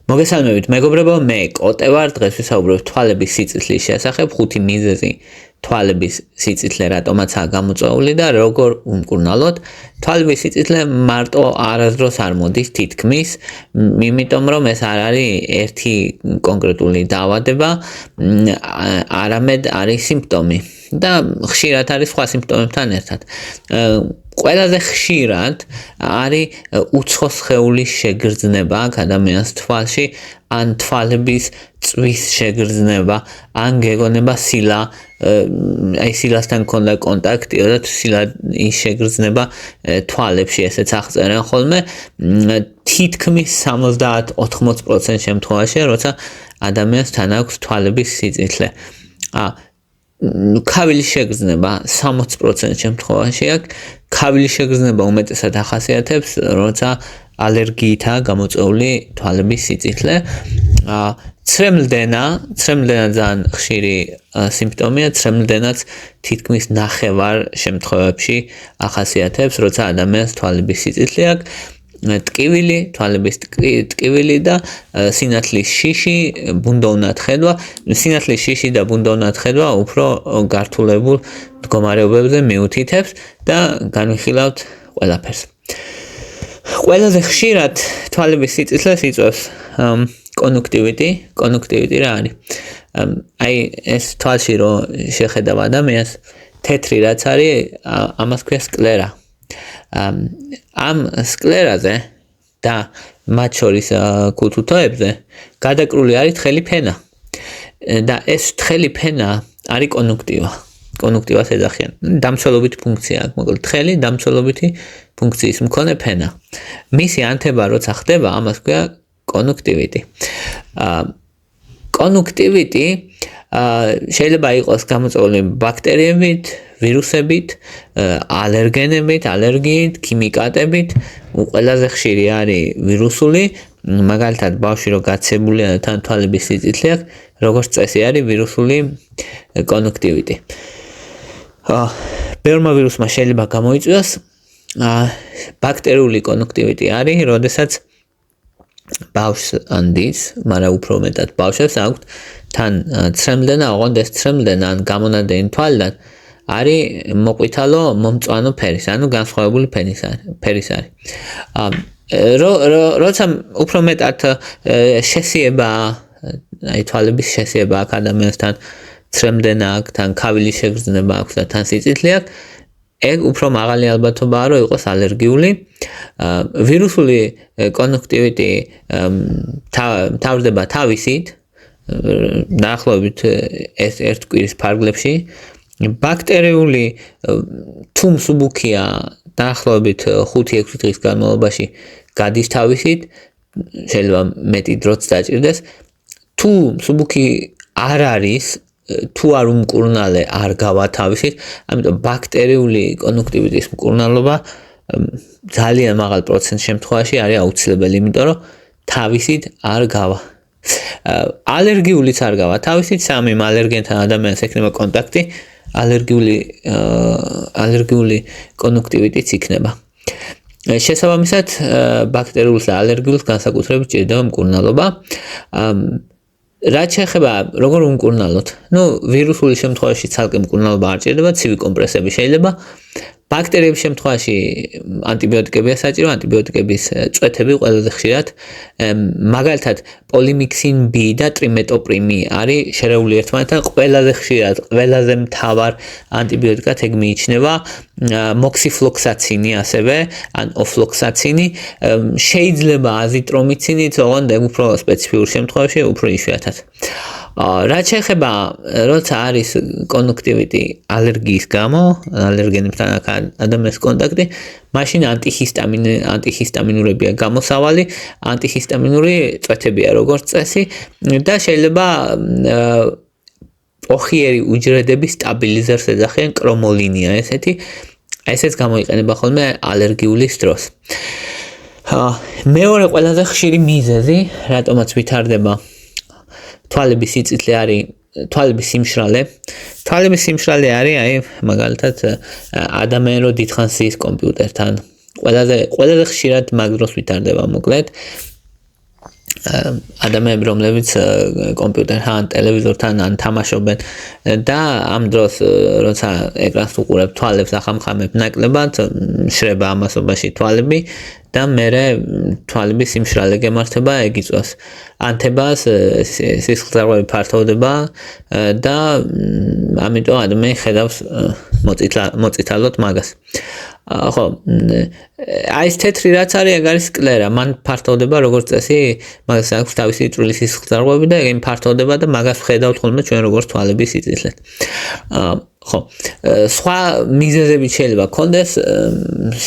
მოგესალმებით მეგობრებო, მე კოტე ვარ, დღეს ვისაუბრებ თვალების სიწითლის შესახებ, 5 მიზეზი თვალების სიწითლე რატომაცაა გამოწვეული და როგორ უმკურნალოთ. თვალების სიწითლე მარტო არასდროს არ მოდის თითქმის, იმიტომ რომ ეს არ არის ერთი კონკრეტული დაავადება, არამედ არის სიმპტომი და ხშირად არის სხვა სიმპტომებთან ერთად. ყველაზე ხშირად არის უცხო სხეულის შეგრძნება ადამიანის თვალში, ან თვალების წვის შეგრძნება, ან გეგონება სილა, აი სილასთან ქონდა კონტაქტი და სილა შეგრძნება თვალებში, ესეც აღწერენ ხოლმე, თითქმის 70-80% შემთხვევაში, როცა ადამიანს თან აქვს თვალების სიწითლე. ქავილის შეგრძნება 60% შემთხვევაში აქვს. ქავილის შეგრძნება უმეტესად ახასიათებს, როცა ალერგიითაა გამოწვეული თვალების სიწითლე. ცრემლდენა ძალიან ხშირი სიმპტომია, ცრემლდენაც თითქმის ნახევარ შემთხვევებში ახასიათებს, როცა ადამიანს თვალების სიწითლე აქვს. ტკივილი, თვალების ტკივილი და სინათლის შიში, ბუნდოვნად ხედვა. სინათლის შიში და ბუნდოვნად ხედვა უფრო გართულებულ მდგომარეობებზე მიუთითებს და განვიხილავთ ყველაფერს. ყველაზე ხშირად თვალების სიწითლეს იწვევს კონjunktივიტი რა არის? აი ეს თვალში რო შეხედავ ადამიანს, თეთრი რაც არის, ამას ქვია სკლერა. ამ სკლერაზე და მათ შორის ქუთუთოებზე გადაკრული არის თხელი ფენა. და ეს თხელი ფენა არის კონjunktივა. კონjunktივას ეძახიან. დამცველობითი ფუნქცია აქვს, მოკლედ თხელი დამცველობითი ფუნქციის მქონე ფენა. მისი ანთება როცა ხდება, ამას ქვია კონjunktივიტი. კონjunktივიტი შეიძლება იყოს გამოწვეული ბაქტერიებით, ვირუსებით, ალერგენებით, ალერგიით, ქიმიკატებით. ყველაზე ხშირი არის ვირუსული, მაგალითად ბავშვი რო გაცებულია და თან თვალების სიწითლე აქვს, როგორც წესი არის ვირუსული კონjunktივიტი. ბევრმა ვირუსმა შეიძლება გამოიწვიოს. ბაქტერიული კონjunktივიტი არის, როდესაც ბავშვს ანდის, მაგრამ უფრო მეტად ბავშვებს აქვს თან ცრემლდენა, ოღონდ ეს ცრემლდენა ან გამონადენი თვალიდან არის მოყვითალო მომწვანო ფერის, ანუ განსხვავებული ფერის არის. როცა უფრო მეტად შესიება, აი თვალების შესიება აქვს ადამიანთან, ცრემლდენა აქვს, თან ქავილის შეგრძნება აქვს და თან სიწითლე აქვს, ეგ უფრო მაღალი ალბათობაა, რომ იყოს ალერგიული. ვირუსული კონjunktივიტი თავდება თავისით, დაახლოებით ერთ კვირის ფარგლებში. ბაქტერიული თუ მსუბუქია, დაახლოებით 5-6 დღის განმავლობაში გადის თავისით, შეიძლება მეტი დროც დაჭირდეს. თუ მსუბუქი არ არის, თუ არ უმკურნალე არ გავა თავისით, ამიტომ ბაქტერიული კონjunktივიტის მკურნალობა ძალიან მაღალ პროცენტ შემთხვევაში არის აუცილებელი, იმიტომ რომ თავისით არ გავა. ალერგიულიც არ გავა თავისით, სამი ალერგენთან ადამიანს ექნება კონტაქტი, ალერგიული კონjunktივიტიც იქნება. შესაბამისად, ბაქტერიულს და ალერგიულს განსაკუთრებით ჭირდება მკურნალობა. რაც შეეხება როგორ უმკურნალოთ? ვირუსული შემთხვევაში ცალკე მკურნალობა არ ჭირდება, ცივი კომპრესები შეიძლება. ბაქტერიების შემთხვევაში ანტიბიოტიკებია საჭირო, ანტიბიოტიკების წვეთები ყველაზე ხშირად. მაგალითად, პოლიმიქსინ B და ტრიმეტოპრიმი არის შერეული ერთმანეთთან, ყველაზე ხშირად, ყველაზე მთავარ ანტიბიოტიკად ეგ მიიჩნევა. მოქსიფლოქსაცინი ასევე, ან ოფლოქსაცინი, შეიძლება აზიტრომიცინიც, ოღონდ ეგ უფრო სპეციფიურ შემთხვევაში, უფრო იშვიათად. რაც შეეხება, როცა არის კონjunktივიტი ალერგიის გამო, ალერგენებთან ადამიანის კონტაქტი, მაშინ ანტიჰისტამინურებია გამოსავალი, ანტიჰისტამინური წვეთებია როგორც წესი და შეიძლება ოხიერი უჯრედების სტაბილიზერს ეძახიან, კრომოლინია ესეთი, ესეც გამოიყენება ხოლმე ალერგიulis დროს. მეორე ყველაზე ხშირი მიზეზი, რატომაც ვითარდება თვალების სიწითლე არის თვალების სიმშრალე. თვალების სიმშრალე არის, აი, მაგალითად, ადამიანი რო დიდხანს ზის კომპიუტერთან. ყველაზე ხშირად მაგ დროს ვითარდება, მოკლედ. ადამიანები, რომლებიც კომპიუტერთან, ან ტელევიზორთან ან თამაშობენ და ამ დროს როცა ეკრანს უყურებ, თვალებს ახამხამებ ნაკლებად, შრება ამასობაში თვალები და მერე თვალები სიმშრალე გემართება, ეგ იწვევს ანთებას, სისხლძარღვები ფართოვდება და ამიტომ ადამიანი ხედავს მოწითალოდ მაგას. ხო, აი ეს თეთრი რაც არის, ეგ არის სკლერა, მან ფართოვდება როგორც წესი, მაგას აქვს თავისი წვრილი სისხლძარღვები და ეგ ფართოვდება და მაგას ხედავთ ხოლმე ჩვენ როგორც თვალების სიწითლეთ. ხო, სხვა მიზეზები შეიძლება გქონდეს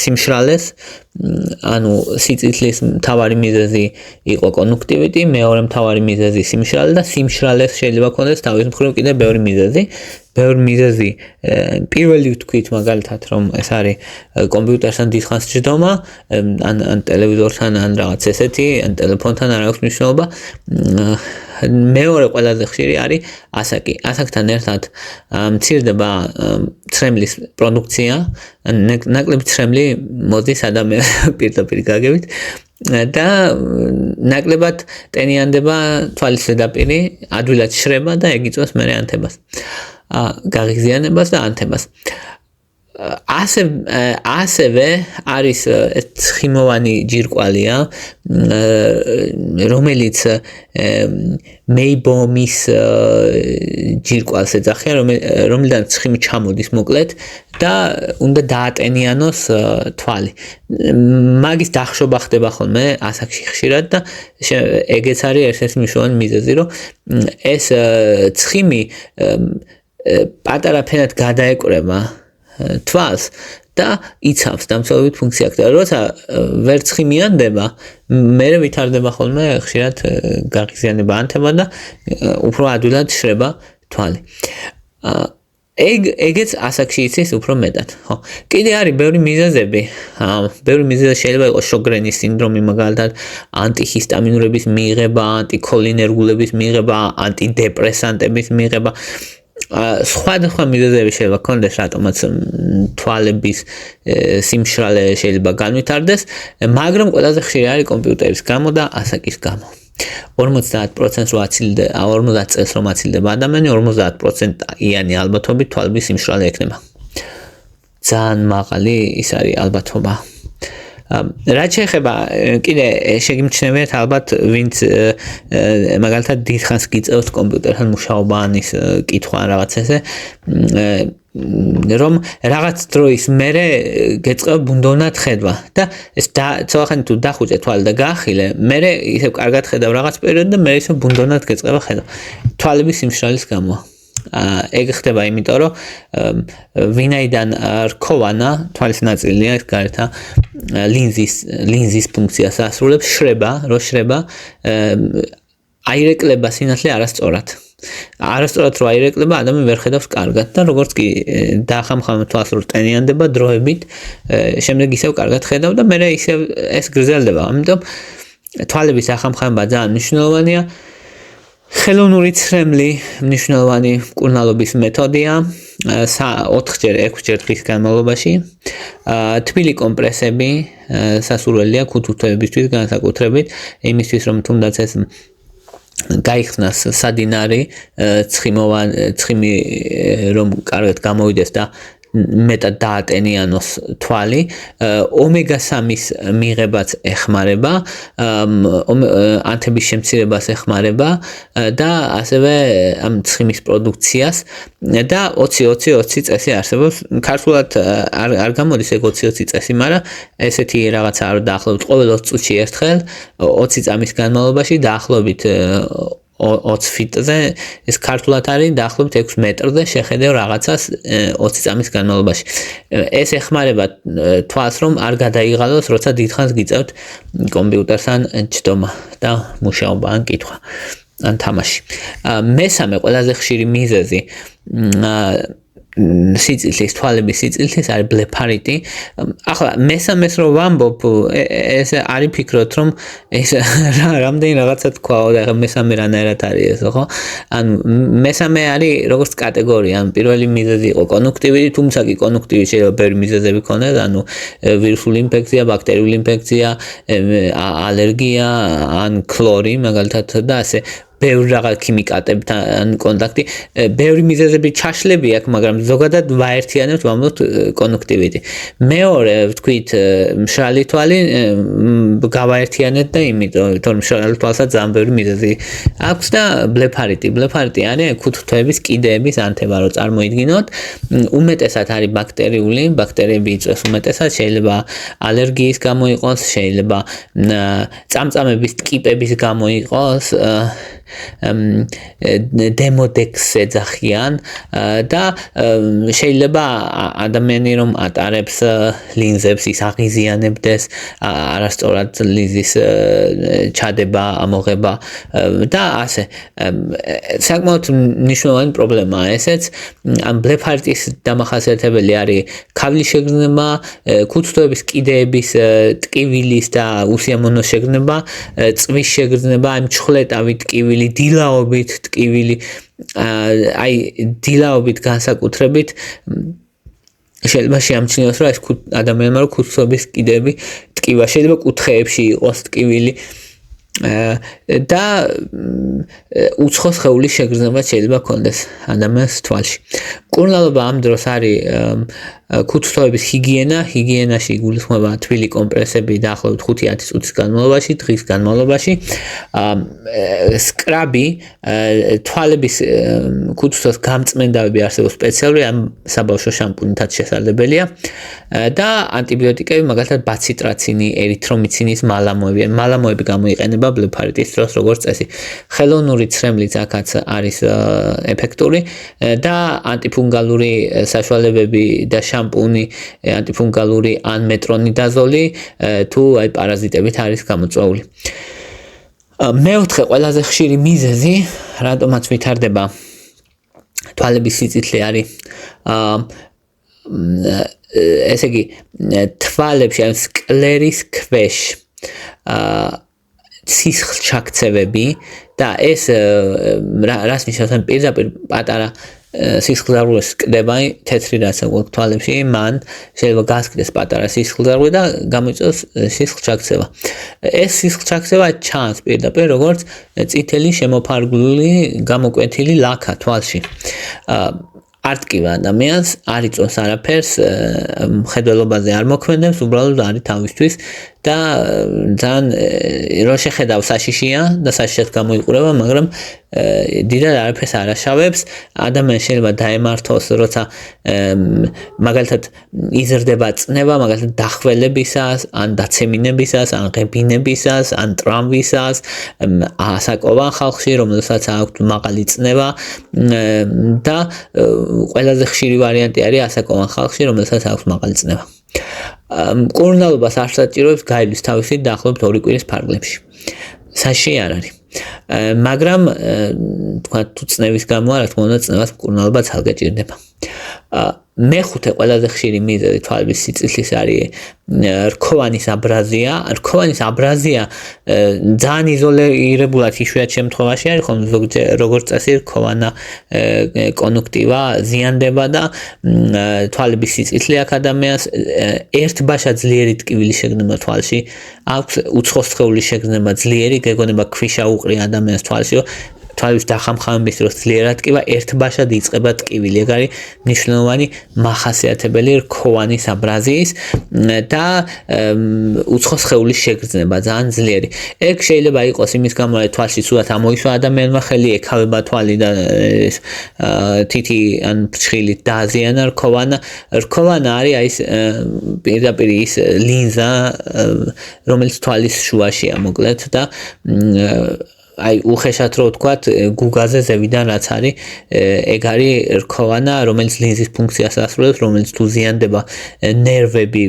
სიმშრალეს, ანუ სიწითლის მთავარი მიზეზი იყო კონjunktივიტი, მეორე მთავარი მიზეზი სიმშრალე და სიმშრალეს შეიძლება გქონდეს თავის მხრივ კიდევ ბევრი მიზეზი. ბევრი მიზეზი პირველი ვთქვით მაგალითად რომ ეს არის კომპიუტერთან დიდხანს ჯდომა, ან ტელევიზორთან, ან რაღაც ესეთი, ან ტელეფონთან არ აქვს მნიშვნელობა. მეორე ყველაზე ხშირი არის ასაკი. ასაკთან ერთად მცირდება ცრემლის პროდუქცია, ნაკლები ცრემლი მოდის ადამიანს პირდაპირ გაგებით და ნაკლებად ტენიანდება თვალის ზედაპირი, ადვილად შრება და ეგ იწვევს მერე ანთებას. გაღიზიანებას და ანთებას. ასევე არის ცხიმოვანი ჯირკვალია, რომელიც მეიბომის ჯირკვალს ეძახიან, რომლიდან ცხიმი ჩამოდის მოკლედ და უნდა დაატენიანოს თვალი. მაგის დახშობა ხდება ხოლმე ასაკში ხშირად და ეგეც არის ერთ-ერთი მნიშვნელოვანი მიზეზი, რომ ეს ცხიმი პატარა ფენად გადაეკვრება თვალს და იცავს დამცველობით ფუნქციას და როცა ვერ ცხიმიანდება, მერე ვითარდება ხოლმე ხშირად გაღიზიანება, ანთება და უფრო ადვილად შრება თვალი. ეგეც ასაკში იცის უფრო მეტად. ხო, კიდე არის ბევრი მიზეზები. ბევრი მიზეზი შეიძლება იყოს შოგრენის სინდრომი, მაგალითად ანტიჰისტამინურების მიღება, ანტიქოლინერგულების მიღება, ანტიდეპრესანტების მიღება. სხვადასხვა მიზეზები შეიძლება გქონდეს, რატომაც თვალების სიმშრალე შეიძლება განვითარდეს, მაგრამ ყველაზე ხშირი არის კომპიუტერის გამო და ასაკის გამო. 50 წელს რომ აცილდება ადამიანი, 50%-იანი ალბათობით თვალების სიმშრალე ექნება. ძალიან მაღალი ის არის ალბათობა. რაც შეეხება კიდე შეგიმჩნევიათ ალბათ, ვინც მაგალითად დიდხანს გიწევთ კომპიუტერთან მუშაობა ან ის კითხვა ან რაღაც ესე, რომ რაღაც დროის მერე გეწყება ბუნდოვნად ხედვა და ეს ცოტახანი თუ დახუჭე თვალი და გაახილე, მერე ისევ კარგად ხედავ რაღაც პერიოდში და მერე ისევ ბუნდოვნად გეწყება ხედვა. თვალების სიმშრალის გამო. ეგ ხდება იმიტომ, რომ ვინაიდან რქოვანა, თვალის ნაწილია ეს გარეთ, ლინზის ფუნქციას ასრულებს, შრება, აირეკლება სინათლე არასწორად. არასწორად რო აირეკლება, ადამიანი ვერ ხედავს კარგად და როგორც კი დაახამხამებ თვალს რო ტენიანდება დროებით, შემდეგ ისევ კარგად ხედავ და მერე ისევ ეს გრძელდება. ამიტომ თვალების ახამხამება ძალიან მნიშვნელოვანია. ხელოვნური ცრემლი მნიშვნელოვანი მკურნალობის მეთოდია 4-6 დღის განმავლობაში. თბილი კომპრესები სასურველია ქუთუთებისთვის განსაკუთრებით, იმისთვის რომ თუნდაც ეს გაიხსნას სადინარი ცხიმი რომ კარგად გამოვიდეს და მეტად დაატენიანოს თვალი, ომეგა-3-ის მიღებაც ეხმარება, ანთების შემცირებას ეხმარება და ასევე ამ ცხიმის პროდუქციას და 20-20-20 წესი არსებობს. ქართულად არ გამოდის ეგ 20-20 წესი, მაგრამ ესეთი რაღაცა არ დაახლოებით ყოველ 20 წუთში ერთხელ 20 წამის განმავლობაში დაახლოებით 20 ფიტზე, ეს ქართულად არის დაახლოებით 6 მეტრზე შეხედევ რაღაცას 20 წამის განმავლობაში. ეს ეხმარება თვალს, რომ არ გადაიღალოს, როცა დიდხანს გიწევთ კომპიუტერთან ჯდომა და მუშაობა ან კითხვა ან თამაში. მესამე ყველაზე ხშირი მიზეზი სიწითლის თვალების სიწითლის არის ბლეფარიტი. ახლა მესამეს რო ვამბობ, ეს არ იფიქროთ რომ ეს რამდენი რაღაცა თქვაო და ახლა მესამე რანაირად არის ეს, ხო? ანუ მესამე არის როგორც კატეგორია, ანუ პირველი მიზეზი იყო კონjunktივიტი, თუმცა კი კონjunktივი შეიძლება ბევრი მიზეზები ქონდეს, ანუ ვირუსული ინფექცია, ბაქტერიული ინფექცია, ალერგია, ან ქლორი, მაგალითად და ასე ბევრი რაღაც ქიმიკატებთან კონტაქტი, ბევრი მიზეზები ჩაშლები აქვს, მაგრამ ზოგადად ვაერთიანებთ ვამბობთ კონjunktივიტი. მეორე ვთქვით მშრალი თვალი გავაერთიანეთ და იმიტომ, რომ მშრალი თვალსაც ძალიან ბევრი მიზეზი აქვს და ბლეფარიტი არის ქუთუთოების კიდეების ანთება, რო წარმოიდგინოთ, უმეტესად არის ბაქტერიული, ბაქტერიები იწვევს უმეტესად, შეიძლება ალერგიის გამო იყოს, შეიძლება წამწამების ტკიპების გამო იყოს, დემოდექსს ეძახიან და შეიძლება ადამიანი რომ ატარებს ლინზებს ის აღიზიანებდეს არასწორად ლინზის ჩადება, ამოღება და ასე საკმაოდ მნიშვნელოვანი პრობლემაა ესეც. ამ ბლეფარიტის დამახასიათებელი არის ქავლის შეგრძნება, ქუთუთოების კიდეების ტკივილის და უსიამოვნო შეგრძნება, წვის შეგრძნება, ამ ჩხლეტავით ტკივილი, დილაობით ტკივილი, აი დილაობით განსაკუთრებით შეიძლება შეამჩნიოს, რომ ეს ადამიანმა რო ქუთუთოების კიდეები ტკივა, შეიძლება კუთხეებში იყოს ტკივილი და უცხო სხეულის შეგრძნება შეიძლება ქონდეს ადამიანის თვალში. მკურნალობა ამ დროს არის ქუთუთოების ჰიგიენაში იგულისხმება თბილი კომპრესები დაახლოებით 5-10 წუთის განმავლობაში, დღის განმავლობაში. სკრაბი, თვალების ქუთუთოს გამწმენდავები არსებობს სპეციალური, ამ საბავშვო შამპუნითაც შესაძლებელია და ანტიბიოტიკები, მაგალითად ბაციტრაცინი, ერითრომიცინის მალამოები. მალამოები გამოიყენება ბლეფარიტის დროს როგორც წესი. ხელოვნური ცრემლიც აქაც არის ეფექტური და ანტიფუნგალური საშუალებები და შამპუნი, ანტიფუნგალური ან მეტრონიდაზოლი თუ აი პარაზიტებით არის გამოწვეული. მეოთხე ყველაზე ხშირი მიზეზი, რატომაც ვითარდება თვალების სიწითლე არის ესე იგი თვალებში ან სკლერის ქვეშ სისხლჩაქცევები და ეს რას ნიშნავს, ან პირდაპირ პატარა სისხლძარღვი კდება თეთრი რაცა გვაქვს თვალებში, მან შეიძლება გასკდეს პატარა სისხლძარღვი და გამოიწვევს სისხლჩაქცევა. ეს სისხლჩაქცევა ჩანს პირდაპირ როგორც წითელი შემოფარგლული გამოკვეთილი ლაქა თვალში. არ ტკივა ადამიანს, არ იწვევს არაფერს, მხედველობაზე არ მოქმედებს, უბრალოდ არის თავისთვის და ძალიან რო შეხედავ საშიშია და საშიშად გამოიყურება, მაგრამ დიდად არაფერს არ აშავებს. ადამიანს შეიძლება დაემართოს, როცა მაგალითად იზრდება წნება, მაგალითად დახველებისას, ან დაცემინებისას, ან ღებინებისას, ან ტრამვისას, ასაკოვან ხალხში, რომელსაც აქვს მაღალი წნება და ყველაზე ხშირი ვარიანტი არის ასაკოვან ხალხში, რომელსაც აქვს მაღალი წნება. მკურნალობას არ საჭიროებს გაივლის თავისი დაახლოებით 2 კვირის ფარგლებში. საშიში არ არის. მაგრამ თქვა თუ წნევის გამო, რა თქმა უნდა, წნევას მკურნალობა ცალკე ჭირდება. მეხუთე ყველაზე ხშირი მიზეზი თვალების სიწითლის არის რქოვანის აბრაზია. რქოვანის აბრაზია ძალიან იზოლირებულად იშვიათ შემთხვევაში არის, ხომ როგორც წესი რქოვანა კონjunktივა ზიანდება და თვალების სიწითლე აქვს ადამიანს, ერთბაშა ძლიერი ტკივილი შეგრძნება თვალში, აქვს უცხო სხეულის შეგრძნება ძლიერი, გეგონება ქვიშა უყრია ადამიანს თვალში, თვალის დახამხამების დროს ძლიერად ტკივა, ერთბაშად იწყება ტკივილი. ეგ არის მნიშვნელოვანი მახასიათებელი რქოვანის აბრაზიის და უცხო სხეულის შეგრძნება ძალიან ძლიერი. ეგ შეიძლება იყოს იმის გამო, რომ თვალში სულად ამოისვა ადამიანმა ხელი, ეკავება თვალი და თითი ან ფრჩხილით დააზიანა რქოვანა. რქოვანა არის ის პირდაპირ ის ლინზა, რომელიც თვალის შუაშია მოკლედ და აი უხეშად რო ვთქვათ, გუგაზე ზევიდან რაც არის, ეგ არის რქოვანა, რომელიც ლინზის ფუნქციას ასრულებს, რომელიც თუ ზიანდება ნერვები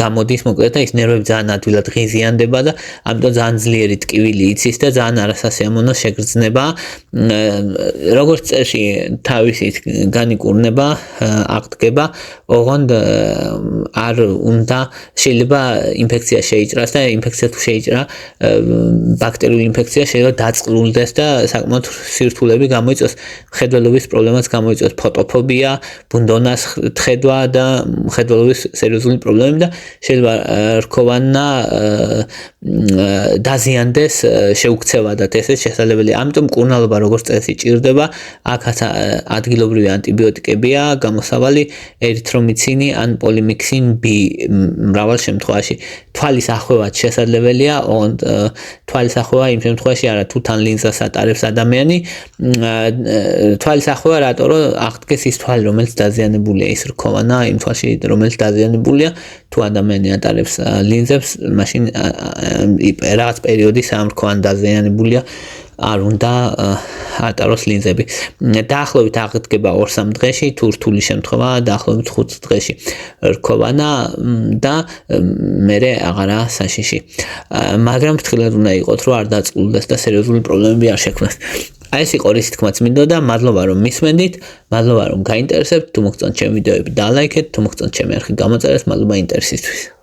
გამოდის, მოკლედ და ის ნერვები ძალიან ადვილად ღიზიანდება და ამიტომ ძალიან ძლიერი ტკივილი იცის და ძალიან არასასიამოვნო შეგრძნება. როგორც წესი თავისით განიკურნება, აღდგება, ოღონდ არ უნდა შეიძლება ინფექცია შეიჭრას და ინფექცია თუ შეიჭრა, ბაქტერიული ინფექცია შეიძლება დაწყლულდეს და საკმაოდ სირთულეები გამოიწვევს, მხედველობის პრობლემას გამოიწვევს, ფოტოფობია, ბუნდონას ხედვა და მხედველობის სერიოზული პრობლემები და შეიძლება რქოვანა დაზიანდეს, შეუქცევადად ესეც შესაძლებელია. ამიტომ მკურნალობა როგორც წესი ჭირდება, აქაც ადგილობრივი ანტიბიოტიკებია გამოსავალი, ერითრომიცინი ან პოლიმიქსინ B მრავალ შემთხვევაში. თვალის ახვევაც შესაძლებელია, ოღონდ თვალის ახვევა იმ შემთხვევაში არა თუ თან ლინზას ატარებს ადამიანი, თვალის ახვევა რატო რომ აღდგეს ის თვალი, რომელიც დაზიანებულია, ის რქოვანა იმ თვალში, რომელიც დაზიანებულია, თუ ადამიანი ატარებს ლინზებს, მაშინ რაღაც პერიოდის ამ რქოვანი დაზიანებულია, არ უნდა ატაროს ლინზები. დაახლოებით აღდგება 2-3 დღეში, თუ რთული შემთხვევაა, დაახლოებით 5 დღეში რქოვანა და მერე აღარაა საშიში. მაგრამ ფრთხილად უნდა იყოთ, რომ არ დაწყლულდეს და სერიოზული პრობლემები არ შექმნას. აი ეს იყო რისი თქმაც მინდოდა, მადლობა რომ მისმენდით, მადლობა რომ გაინტერესებთ, თუ მოგწონთ ჩემი ვიდეოები დალაიქეთ, თუ მოგწონთ ჩემი არხი გამოწერეთ, მადლობა ინტერესისთვის.